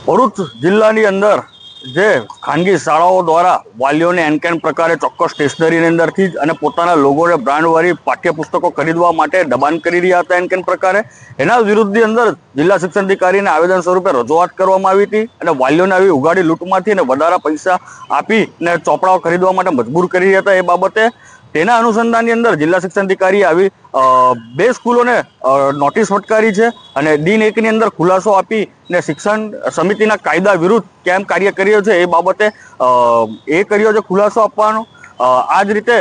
ભરૂચ જિલ્લાની અંદર જે ખાનગી શાળાઓ દ્વારા વાલીઓને એનકેન પ્રકારે ચોક્કસ સ્ટેશનરીની અંદરથી જ અને પોતાના લોગોને બ્રાન્ડવાળી પાઠ્યપુસ્તકો ખરીદવા માટે દબાણ કરી રહ્યા હતા એનકેન પ્રકારે, એના વિરુદ્ધની અંદર જિલ્લા શિક્ષણ અધિકારીને આવેદન સ્વરૂપે રજૂઆત કરવામાં આવી હતી અને વાલીઓને આવી ઉગાડી લૂંટમાંથી અને વધારા પૈસા આપીને ચોપડાઓ ખરીદવા માટે મજબૂર કરી રહ્યા હતા. એ બાબતે તેના અનુસંધાનની અંદર જિલ્લા શિક્ષણ અધિકારીએ આવી 2 સ્કૂલોને નોટિસ ફટકારી છે અને દિન 1ની અંદર ખુલાસો આપીને શિક્ષણ સમિતિના કાયદા વિરુદ્ધ કેમ કાર્ય કર્યો છે એ બાબતે એ કર્યો છે ખુલાસો આપવાનો. આ જ રીતે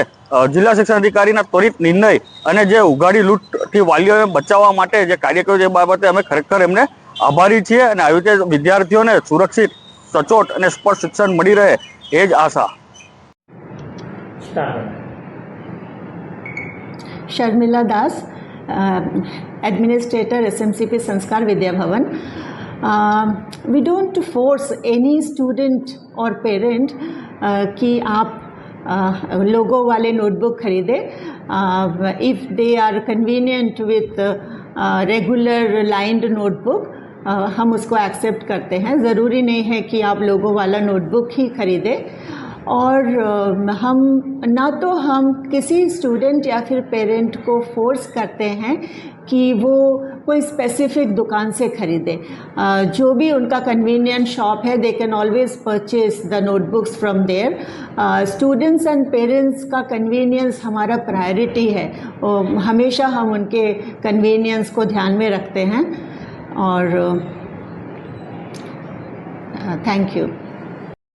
જિલ્લા શિક્ષણ અધિકારીના ત્વરિત નિર્ણય અને જે ઉગાડી લૂંટથી વાલીઓને બચાવવા માટે જે કાર્ય કર્યું છે એ બાબતે અમે ખરેખર એમને આભારી છીએ અને આવી રીતે વિદ્યાર્થીઓને સુરક્ષિત, સચોટ અને સ્પષ્ટ શિક્ષણ મળી રહે એ જ આશા. शर्मिला दास, एडमिनिस्ट्रेटर SMCP संस्कार Vidya Bhavan. We don't force any student or parent कि आप लोगो वाले नोटबुक खरीदें. If they are convenient with regular lined notebook, हम उसको एक्सेप्ट करते हैं. ज़रूरी नहीं है कि आप लोगो वाला नोटबुक ही खरीदें. और हम ना तो हम किसी स्टूडेंट या फिर पेरेंट को फोर्स करते हैं कि वो कोई स्पेसिफिक दुकान से खरीदे. जो भी उनका कन्वीनियंट शॉप है, they can always purchase the notebooks from there. Students and parents का कन्वीनियंस हमारा प्रायोरिटी है. हमेशा हम उनके कन्वीनियंस को ध्यान में रखते हैं. और थैंक यू.